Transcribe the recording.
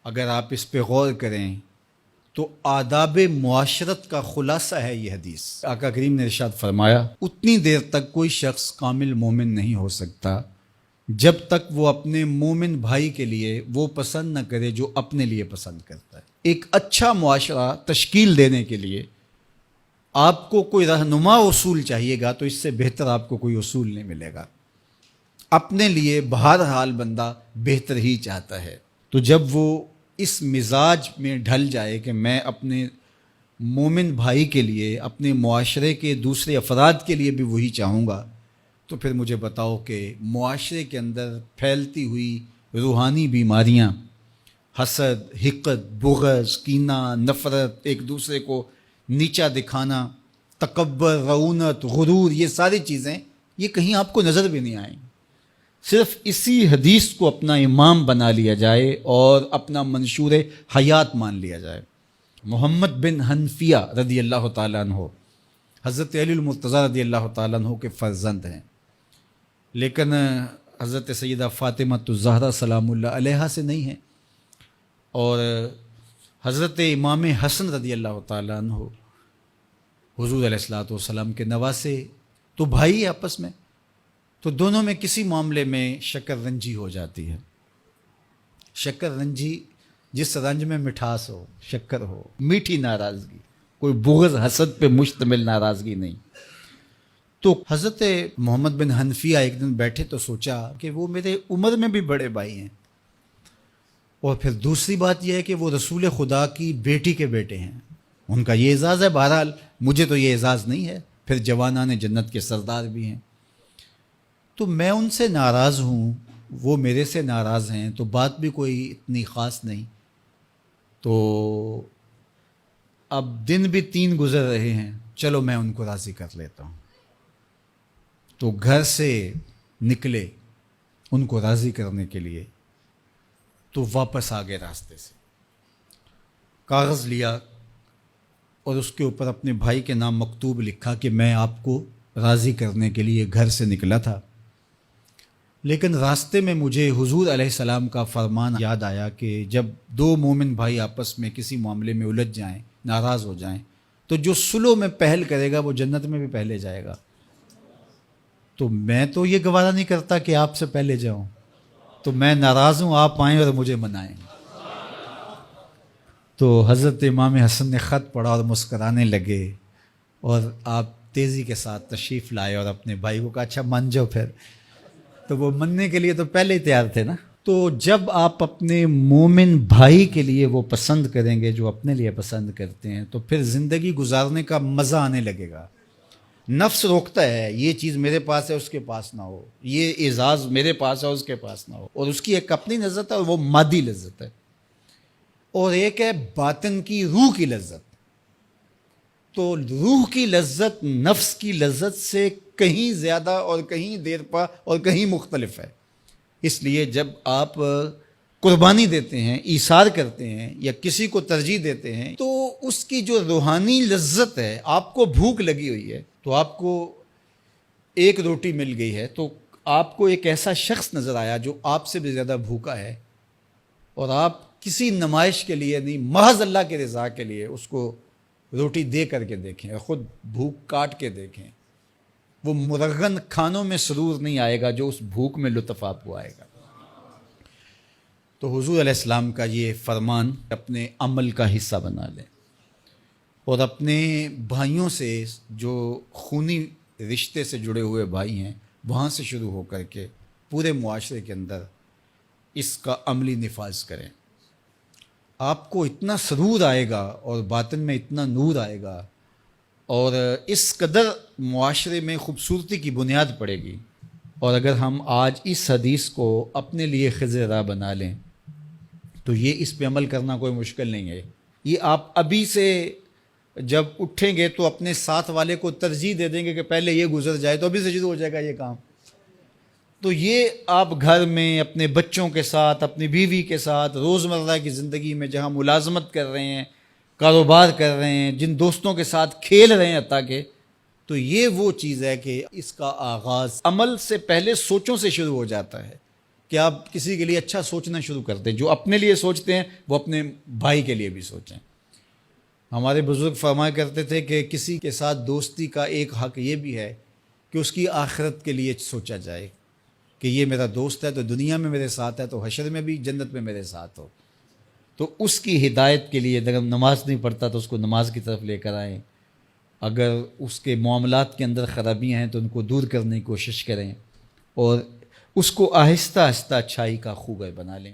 اگر آپ اس پہ غور کریں تو آداب معاشرت کا خلاصہ ہے یہ حدیث۔ آقا کریم نے ارشاد فرمایا اتنی دیر تک کوئی شخص کامل مومن نہیں ہو سکتا جب تک وہ اپنے مومن بھائی کے لیے وہ پسند نہ کرے جو اپنے لیے پسند کرتا ہے۔ ایک اچھا معاشرہ تشکیل دینے کے لیے آپ کو کوئی رہنما اصول چاہیے گا تو اس سے بہتر آپ کو کوئی اصول نہیں ملے گا۔ اپنے لیے بہرحال بندہ بہتر ہی چاہتا ہے، تو جب وہ اس مزاج میں ڈھل جائے کہ میں اپنے مومن بھائی کے لیے، اپنے معاشرے کے دوسرے افراد کے لیے بھی وہی چاہوں گا، تو پھر مجھے بتاؤ کہ معاشرے کے اندر پھیلتی ہوئی روحانی بیماریاں، حسد، حقد، بغض، کینہ، نفرت، ایک دوسرے کو نیچا دکھانا، تکبر، رعونت، غرور، یہ ساری چیزیں یہ کہیں آپ کو نظر بھی نہیں آئیں۔ صرف اسی حدیث کو اپنا امام بنا لیا جائے اور اپنا منشور حیات مان لیا جائے۔ محمد بن حنفیہ رضی اللہ تعالیٰ عنہ حضرت علی المرتضیٰ رضی اللہ تعالیٰ عنہ کے فرزند ہیں، لیکن حضرت سیدہ فاطمہ الزہرا سلام اللہ علیہا سے نہیں ہیں، اور حضرت امام حسن رضی اللہ تعالیٰ عنہ حضور علیہ الصلوۃ والسلام کے نواسے، تو بھائی ہے آپس میں، تو دونوں میں کسی معاملے میں شکر رنجی ہو جاتی ہے۔ شکر رنجی، جس رنج میں مٹھاس ہو، شکر ہو، میٹھی ناراضگی، کوئی بغض حسد پہ مشتمل ناراضگی نہیں۔ تو حضرت محمد بن حنفیہ ایک دن بیٹھے تو سوچا کہ وہ میرے عمر میں بھی بڑے بھائی ہیں، اور پھر دوسری بات یہ ہے کہ وہ رسول خدا کی بیٹی کے بیٹے ہیں، ان کا یہ اعزاز ہے، بہرحال مجھے تو یہ اعزاز نہیں ہے، پھر جوانان جنت کے سردار بھی ہیں، تو میں ان سے ناراض ہوں، وہ میرے سے ناراض ہیں، تو بات بھی کوئی اتنی خاص نہیں، تو اب دن بھی 3 گزر رہے ہیں، چلو میں ان کو راضی کر لیتا ہوں۔ تو گھر سے نکلے ان کو راضی کرنے کے لیے، تو واپس آ گئے راستے سے، کاغذ لیا اور اس کے اوپر اپنے بھائی کے نام مکتوب لکھا کہ میں آپ کو راضی کرنے کے لیے گھر سے نکلا تھا، لیکن راستے میں مجھے حضور علیہ السلام کا فرمان یاد آیا کہ جب 2 مومن بھائی آپس میں کسی معاملے میں الجھ جائیں، ناراض ہو جائیں، تو جو صلح میں پہل کرے گا وہ جنت میں بھی پہلے جائے گا۔ تو میں تو یہ گوارا نہیں کرتا کہ آپ سے پہلے جاؤں، تو میں ناراض ہوں، آپ آئیں اور مجھے منائیں۔ تو حضرت امام حسن نے خط پڑھا اور مسکرانے لگے، اور آپ تیزی کے ساتھ تشریف لائے اور اپنے بھائی کو کہا اچھا مان جاؤ پھر، تو وہ مننے کے لیے تو پہلے ہی تیار تھے نا۔ تو جب آپ اپنے مومن بھائی کے لیے وہ پسند کریں گے جو اپنے لیے پسند کرتے ہیں، تو پھر زندگی گزارنے کا مزہ آنے لگے گا۔ نفس روکتا ہے یہ چیز میرے پاس ہے اس کے پاس نہ ہو، یہ اعزاز میرے پاس ہے اس کے پاس نہ ہو، اور اس کی ایک اپنی لذت ہے اور وہ مادی لذت ہے، اور ایک ہے باطن کی روح کی لذت۔ تو روح کی لذت نفس کی لذت سے کہیں زیادہ اور کہیں دیر پا اور کہیں مختلف ہے۔ اس لیے جب آپ قربانی دیتے ہیں، ایثار کرتے ہیں یا کسی کو ترجیح دیتے ہیں، تو اس کی جو روحانی لذت ہے، آپ کو بھوک لگی ہوئی ہے، تو آپ کو ایک روٹی مل گئی ہے، تو آپ کو ایک ایسا شخص نظر آیا جو آپ سے بھی زیادہ بھوکا ہے، اور آپ کسی نمائش کے لیے نہیں، محض اللہ کے رضا کے لیے اس کو روٹی دے کر کے دیکھیں، خود بھوک کاٹ کے دیکھیں، وہ مرغن کھانوں میں سرور نہیں آئے گا جو اس بھوک میں لطف آپ کو آئے گا۔ تو حضور علیہ السلام کا یہ فرمان اپنے عمل کا حصہ بنا لیں، اور اپنے بھائیوں سے، جو خونی رشتے سے جڑے ہوئے بھائی ہیں، وہاں سے شروع ہو کر کے پورے معاشرے کے اندر اس کا عملی نفاذ کریں۔ آپ کو اتنا سرور آئے گا اور باطن میں اتنا نور آئے گا، اور اس قدر معاشرے میں خوبصورتی کی بنیاد پڑے گی۔ اور اگر ہم آج اس حدیث کو اپنے لیے خضر راہ بنا لیں تو یہ اس پہ عمل کرنا کوئی مشکل نہیں ہے۔ یہ آپ ابھی سے جب اٹھیں گے تو اپنے ساتھ والے کو ترجیح دے دیں گے کہ پہلے یہ گزر جائے، تو ابھی سے شروع ہو جائے گا یہ کام۔ تو یہ آپ گھر میں اپنے بچوں کے ساتھ، اپنی بیوی کے ساتھ، روزمرہ کی زندگی میں جہاں ملازمت کر رہے ہیں، کاروبار کر رہے ہیں، جن دوستوں کے ساتھ کھیل رہے ہیں حتیٰ کہ، تو یہ وہ چیز ہے کہ اس کا آغاز عمل سے پہلے سوچوں سے شروع ہو جاتا ہے کہ آپ کسی کے لیے اچھا سوچنا شروع کر دیں. جو اپنے لیے سوچتے ہیں وہ اپنے بھائی کے لیے بھی سوچیں. ہمارے بزرگ فرمایا کرتے تھے کہ کسی کے ساتھ دوستی کا ایک حق یہ بھی ہے کہ اس کی آخرت کے لیے سوچا جائے کہ یہ میرا دوست ہے تو دنیا میں میرے ساتھ ہے تو حشر میں بھی جنت میں میرے ساتھ ہو. تو اس کی ہدایت کے لیے اگر نماز نہیں پڑھتا تو اس کو نماز کی طرف لے کر آئیں. اگر اس کے معاملات کے اندر خرابیاں ہیں تو ان کو دور کرنے کی کوشش کریں اور اس کو آہستہ آہستہ اچھائی کا خوگر بنا لیں.